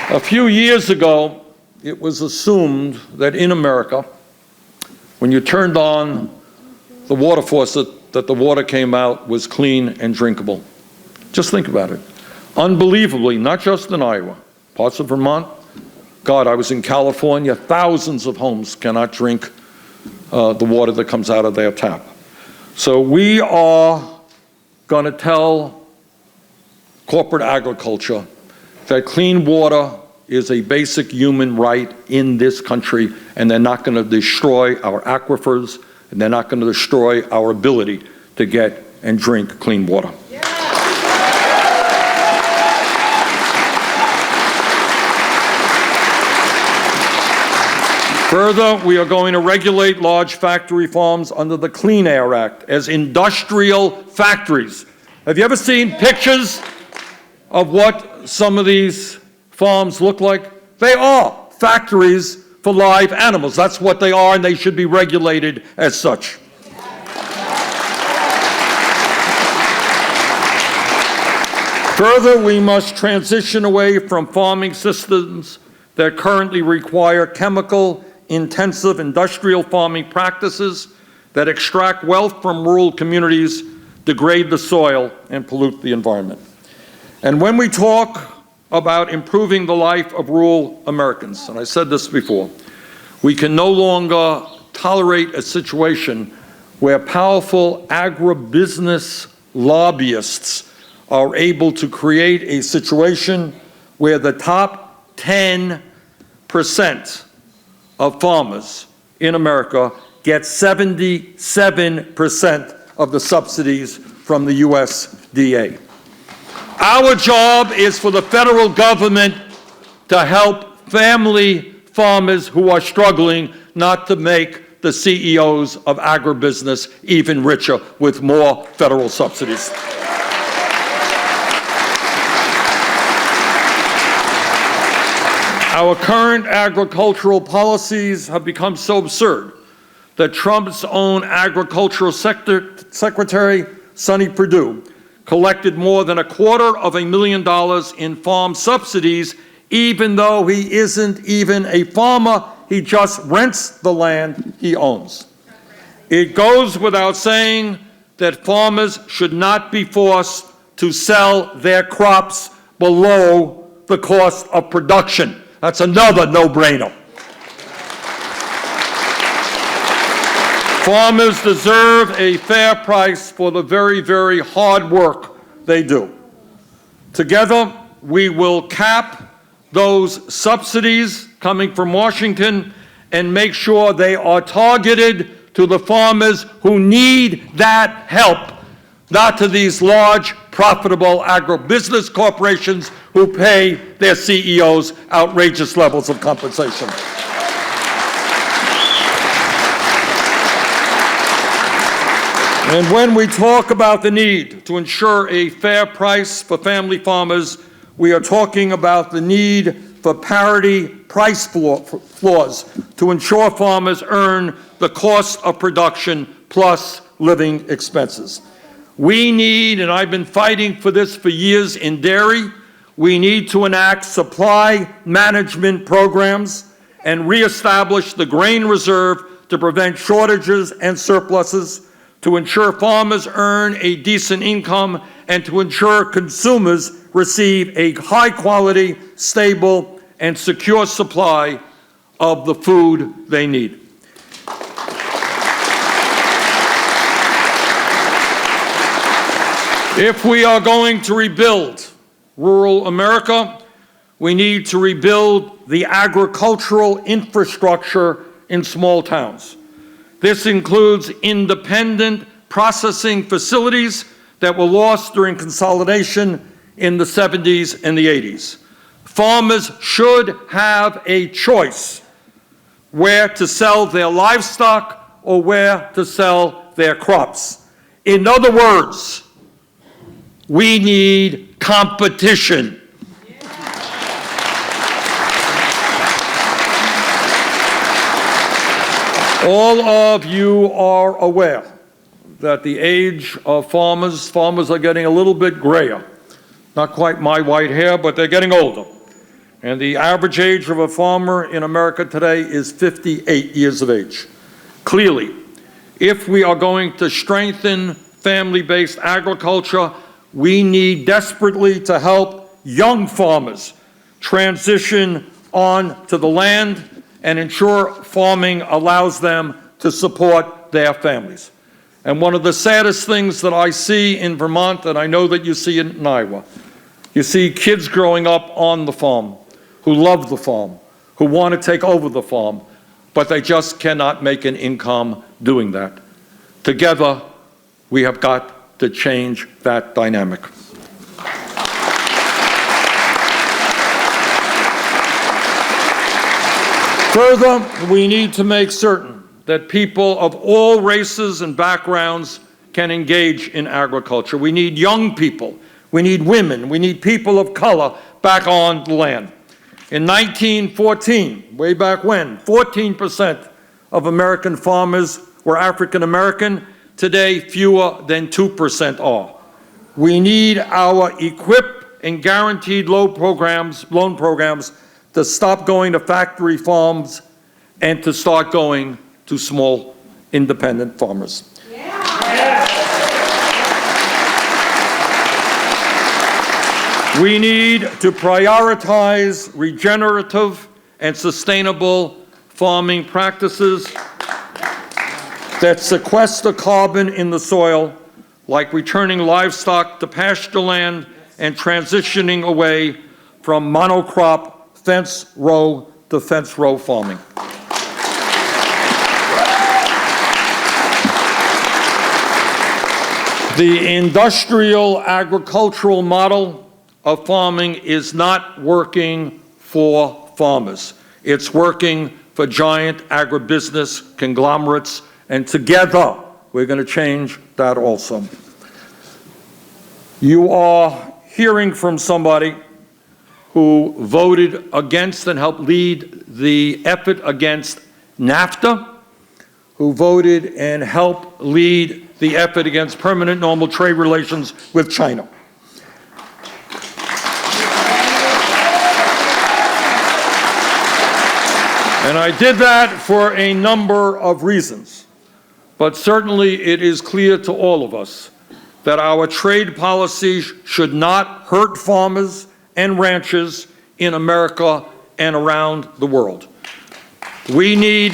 a few years ago, it was assumed that in America, when you turned on the water faucet, that the water came out was clean and drinkable. Just think about it. Unbelievably, not just in Iowa, parts of Vermont. God, I was in California. Thousands of homes cannot drink the water that comes out of their tap. So we are going to tell corporate agriculture that clean water is a basic human right in this country, and they're not going to destroy our aquifers, and they're not going to destroy our ability to get and drink clean water. Further, we are going to regulate large factory farms under the Clean Air Act as industrial factories. Have you ever seen pictures of what some of these farms look like? They are factories for live animals. That's what they are, and they should be regulated as such. Further, we must transition away from farming systems that currently require chemical-intensive industrial farming practices that extract wealth from rural communities, degrade the soil, and pollute the environment. And when we talk about improving the life of rural Americans, and I said this before, we can no longer tolerate a situation where powerful agribusiness lobbyists are able to create a situation where the top 10% of farmers in America get 77% of the subsidies from the USDA. Our job is for the federal government to help family farmers who are struggling, not to make the CEOs of agribusiness even richer with more federal subsidies. Our current agricultural policies have become so absurd that Trump's own agricultural secretary, Sonny Perdue, collected more than $250,000 in farm subsidies, even though he isn't even a farmer. He just rents the land he owns. It goes without saying that farmers should not be forced to sell their crops below the cost of production. That's another no-brainer. Farmers deserve a fair price for the very, very hard work they do. Together, we will cap those subsidies coming from Washington and make sure they are targeted to the farmers who need that help, not to these large, profitable agribusiness corporations who pay their CEOs outrageous levels of compensation. And when we talk about the need to ensure a fair price for family farmers, we are talking about the need for parity price floors to ensure farmers earn the cost of production plus living expenses. We need, and I've been fighting for this for years in dairy, we need to enact supply management programs and reestablish the grain reserve to prevent shortages and surpluses, to ensure farmers earn a decent income, and to ensure consumers receive a high-quality, stable, and secure supply of the food they need. If we are going to rebuild rural America, we need to rebuild the agricultural infrastructure in small towns. This includes independent processing facilities that were lost during consolidation in the 70s and the 80s. Farmers should have a choice where to sell their livestock or where to sell their crops. In other words, we need competition. All of you are aware that the age of farmers are getting a little bit grayer. Not quite my white hair, but they're getting older. And the average age of a farmer in America today is 58 years of age. Clearly, if we are going to strengthen family-based agriculture, we need desperately to help young farmers transition on to the land and ensure farming allows them to support their families. And one of the saddest things that I see in Vermont, and I know that you see in Iowa, you see kids growing up on the farm who love the farm, who want to take over the farm, but they just cannot make an income doing that. Together, we have got to change that dynamic. Further, we need to make certain that people of all races and backgrounds can engage in agriculture. We need young people, we need women, we need people of color back on the land. In 1914, way back when, 14% of American farmers were African American. Today, fewer than 2% are. We need our EQIP and guaranteed loan programs to stop going to factory farms and to start going to small, independent farmers. We need to prioritize regenerative and sustainable farming practices that sequester carbon in the soil, like returning livestock to pasture land and transitioning away from monocrop fence row to fence row farming. The industrial agricultural model of farming is not working for farmers. It's working for giant agribusiness conglomerates, and together we're going to change that also. You are hearing from somebody who voted against and helped lead the effort against NAFTA, who voted and helped lead the effort against permanent normal trade relations with China. And I did that for a number of reasons. But certainly it is clear to all of us that our trade policies should not hurt farmers and ranchers in America and around the world. We need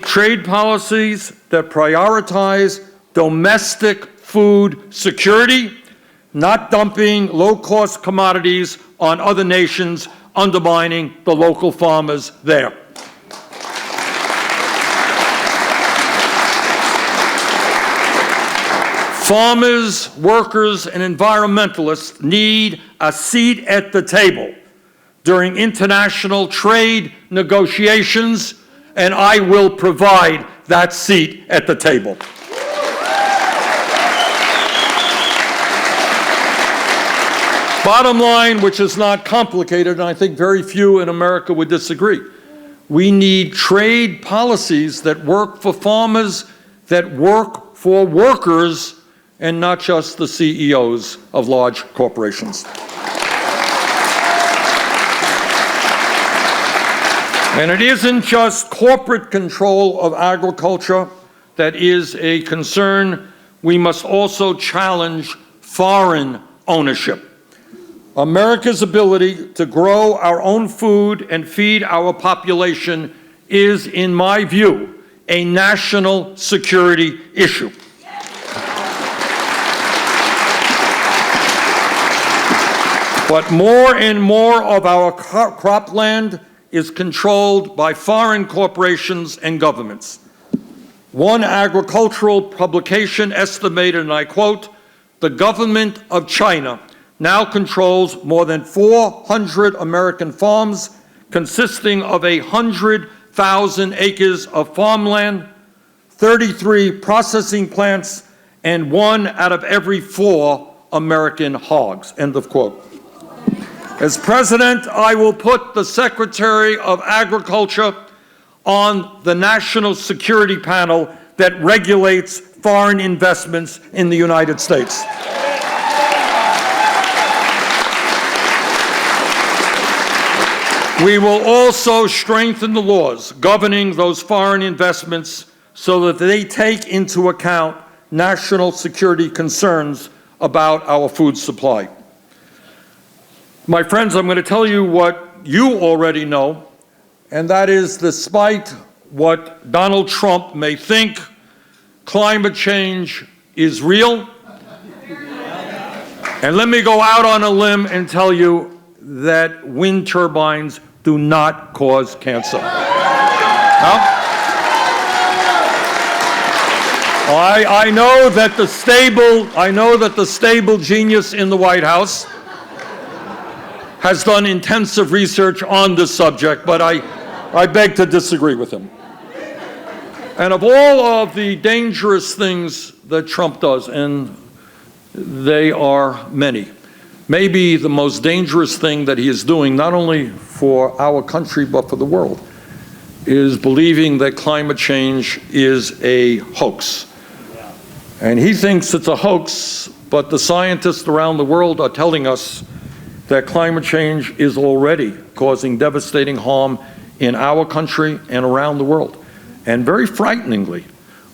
trade policies that prioritize domestic food security, not dumping low-cost commodities on other nations, undermining the local farmers there. Farmers, workers, and environmentalists need a seat at the table during international trade negotiations, and I will provide that seat at the table. Bottom line, which is not complicated, and I think very few in America would disagree, we need trade policies that work for farmers, that work for workers, and not just the CEOs of large corporations. And it isn't just corporate control of agriculture that is a concern. We must also challenge foreign ownership. America's ability to grow our own food and feed our population is, in my view, a national security issue. But more and more of our cropland is controlled by foreign corporations and governments. One agricultural publication estimated, and I quote, "The government of China now controls more than 400 American farms, consisting of 100,000 acres of farmland, 33 processing plants, and 1 out of every 4 American hogs," end of quote. As president, I will put the Secretary of Agriculture on the National Security Panel that regulates foreign investments in the United States. We will also strengthen the laws governing those foreign investments so that they take into account national security concerns about our food supply. My friends, I'm going to tell you what you already know, and that is, despite what Donald Trump may think, climate change is real. And let me go out on a limb and tell you that wind turbines do not cause cancer. No? I know that the stable genius in the White House has done intensive research on this subject, but I beg to disagree with him. And of all of the dangerous things that Trump does, and they are many, maybe the most dangerous thing that he is doing, not only for our country but for the world, is believing that climate change is a hoax. And he thinks it's a hoax, but the scientists around the world are telling us that climate change is already causing devastating harm in our country and around the world. And very frighteningly,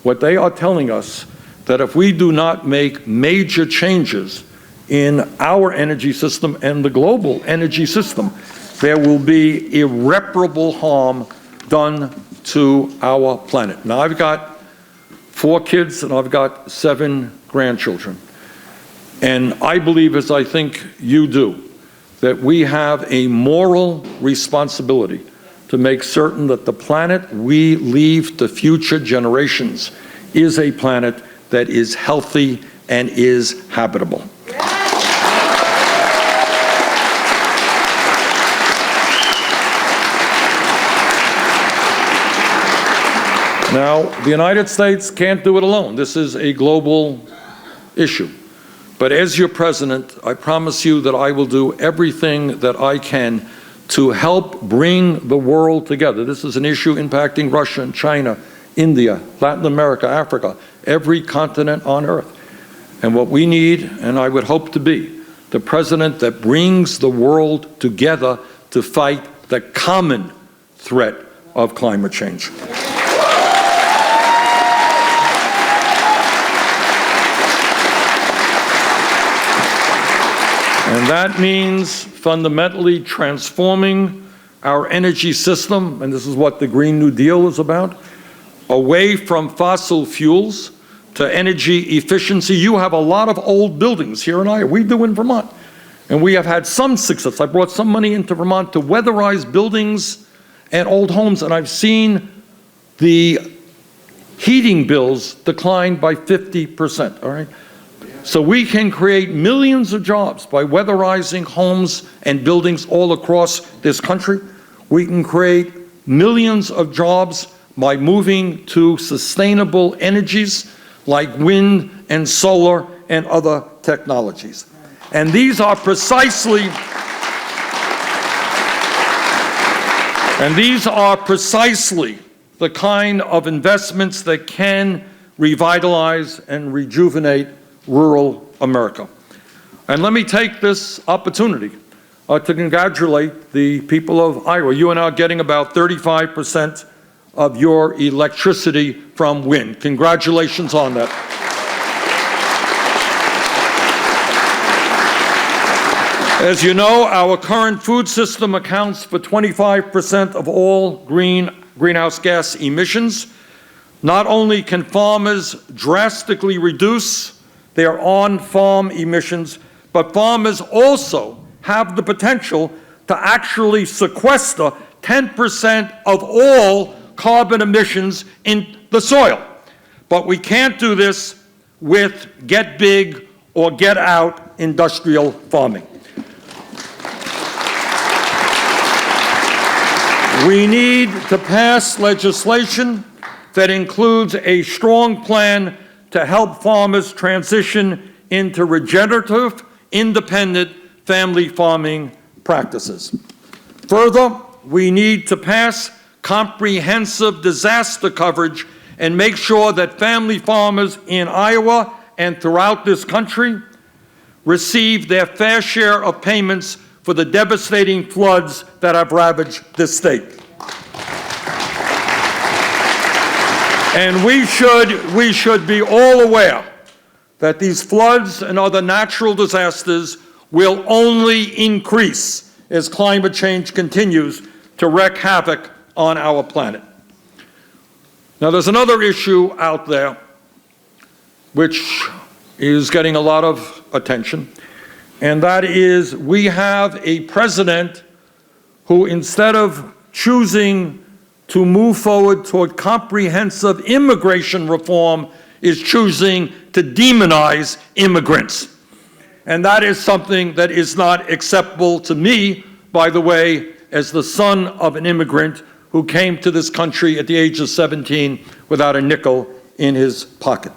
what they are telling us, that if we do not make major changes in our energy system and the global energy system, there will be irreparable harm done to our planet. Now, I've got 4 kids and I've got 7 grandchildren. And I believe, as I think you do, that we have a moral responsibility to make certain that the planet we leave to future generations is a planet that is healthy and is habitable. Now, the United States can't do it alone. This is a global issue. But as your president, I promise you that I will do everything that I can to help bring the world together. This is an issue impacting Russia and China, India, Latin America, Africa, every continent on earth. And what we need, and I would hope to be, the president that brings the world together to fight the common threat of climate change. And that means fundamentally transforming our energy system, and this is what the Green New Deal is about, away from fossil fuels to energy efficiency. You have a lot of old buildings here in Iowa. We do in Vermont. And we have had some success. I brought some money into Vermont to weatherize buildings and old homes, and I've seen the heating bills decline by 50%, all right? So we can create millions of jobs by weatherizing homes and buildings all across this country. We can create millions of jobs by moving to sustainable energies like wind and solar and other technologies. And these are precisely the kind of investments that can revitalize and rejuvenate rural America. And let me take this opportunity to congratulate the people of Iowa. You are now getting about 35% of your electricity from wind. Congratulations on that. As you know, our current food system accounts for 25% of all greenhouse gas emissions. Not only can farmers drastically reduce their on-farm emissions, but farmers also have the potential to actually sequester 10% of all carbon emissions in the soil. But we can't do this with get big or get out industrial farming. We need to pass legislation that includes a strong plan to help farmers transition into regenerative, independent family farming practices. Further, we need to pass comprehensive disaster coverage and make sure that family farmers in Iowa and throughout this country receive their fair share of payments for the devastating floods that have ravaged this state. And we should be all aware that these floods and other natural disasters will only increase as climate change continues to wreak havoc on our planet. Now, there's another issue out there which is getting a lot of attention, and that is we have a president who, instead of choosing to move forward toward comprehensive immigration reform, is choosing to demonize immigrants. And that is something that is not acceptable to me, by the way, as the son of an immigrant who came to this country at the age of 17 without a nickel in his pocket.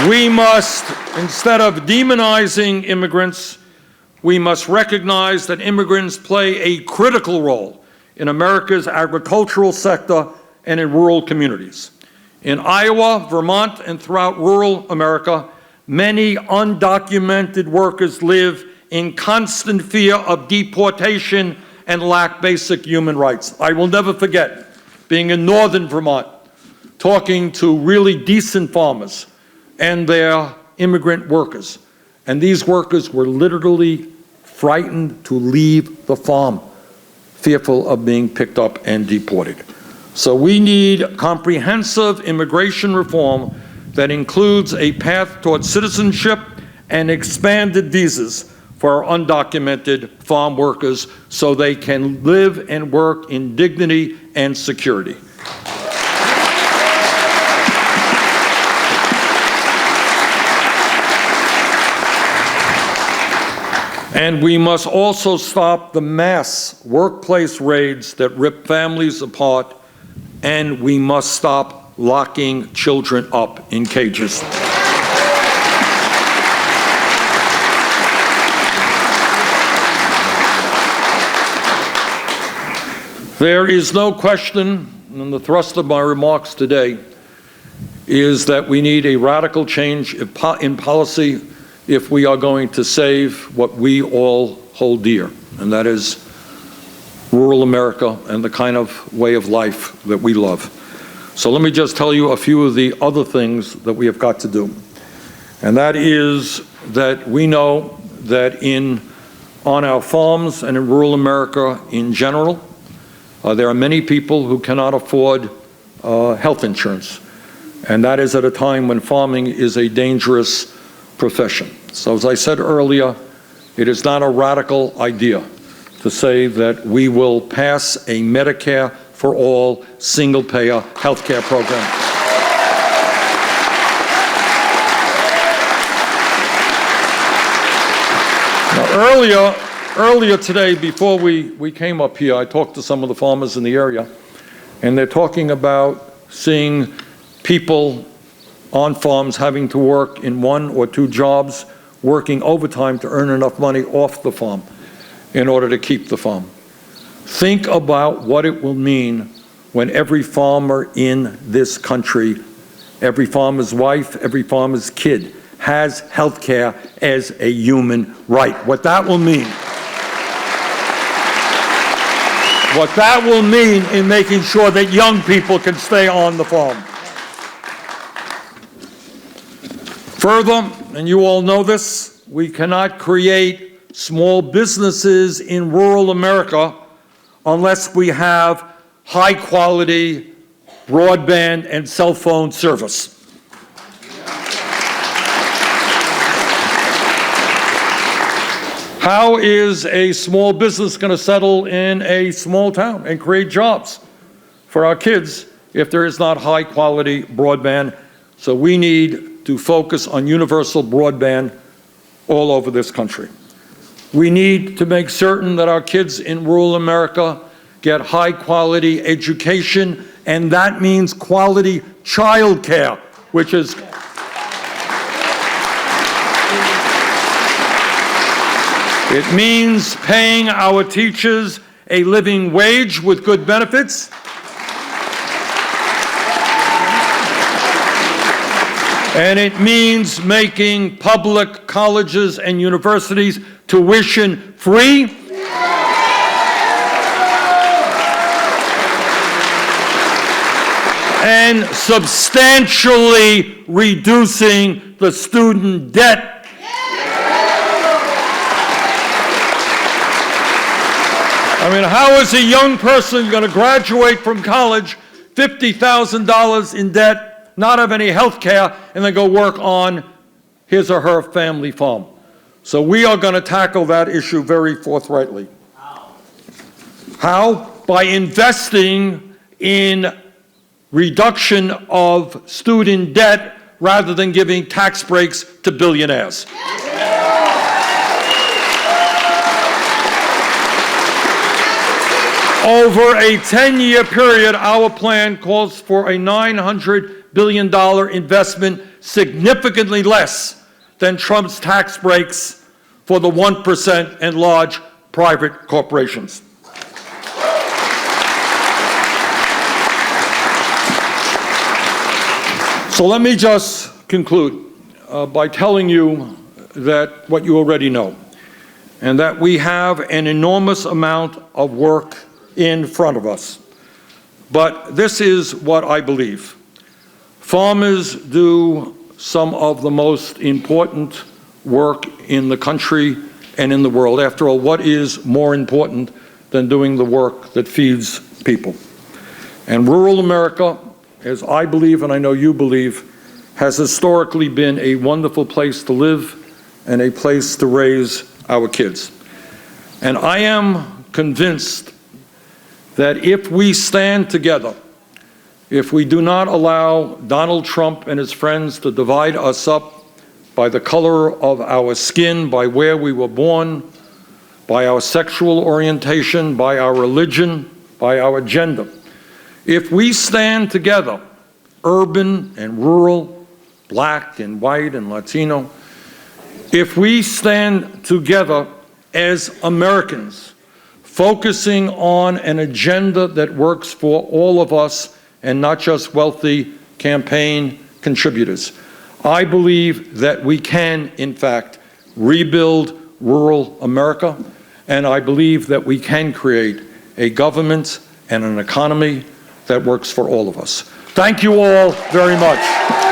We must, instead of demonizing immigrants, we must recognize that immigrants play a critical role in America's agricultural sector and in rural communities. In Iowa, Vermont, and throughout rural America, many undocumented workers live in constant fear of deportation and lack basic human rights. I will never forget being in northern Vermont, talking to really decent farmers and their immigrant workers. And these workers were literally frightened to leave the farm, fearful of being picked up and deported. So we need comprehensive immigration reform that includes a path towards citizenship and expanded visas for our undocumented farm workers so they can live and work in dignity and security. And we must also stop the mass workplace raids that rip families apart, and we must stop locking children up in cages. There is no question, and the thrust of my remarks today is that we need a radical change in policy if we are going to save what we all hold dear, and that is rural America and the kind of way of life that we love. So let me just tell you a few of the other things that we have got to do. And that is that we know that on our farms and in rural America in general, there are many people who cannot afford health insurance. And that is at a time when farming is a dangerous profession. So as I said earlier, it is not a radical idea to say that we will pass a Medicare for all single-payer health care program. Now, earlier today, before we came up here, I talked to some of the farmers in the area, and they're talking about seeing people on farms having to work in 1 or 2 jobs, working overtime to earn enough money off the farm in order to keep the farm. Think about what it will mean when every farmer in this country, every farmer's wife, every farmer's kid has health care as a human right. What that will mean. What that will mean in making sure that young people can stay on the farm. Further, and you all know this, we cannot create small businesses in rural America unless we have high-quality broadband and cell phone service. How is a small business going to settle in a small town and create jobs for our kids if there is not high-quality broadband? So we need to focus on universal broadband all over this country. We need to make certain that our kids in rural America get high-quality education, and that means quality child care, which is It means paying our teachers a living wage with good benefits. And it means making public colleges and universities tuition free. And substantially reducing the student debt. I mean, how is a young person going to graduate from college, $50,000 in debt, not have any health care, and then go work on his or her family farm? So we are going to tackle that issue very forthrightly. How? By investing in reduction of student debt rather than giving tax breaks to billionaires. Over a 10-year period, our plan calls for a $900 billion investment, significantly less than Trump's tax breaks for the 1% and large private corporations. So let me just conclude by telling you that what you already know, and that we have an enormous amount of work in front of us. But this is what I believe. Farmers do some of the most important work in the country and in the world. After all, what is more important than doing the work that feeds people? And rural America, as I believe and I know you believe, has historically been a wonderful place to live and a place to raise our kids. And I am convinced that if we stand together, if we do not allow Donald Trump and his friends to divide us up by the color of our skin, by where we were born, by our sexual orientation, by our religion, by our gender, if we stand together, urban and rural, black and white and Latino, if we stand together as Americans, focusing on an agenda that works for all of us and not just wealthy campaign contributors, I believe that we can, in fact, rebuild rural America, and I believe that we can create a government and an economy that works for all of us. Thank you all very much.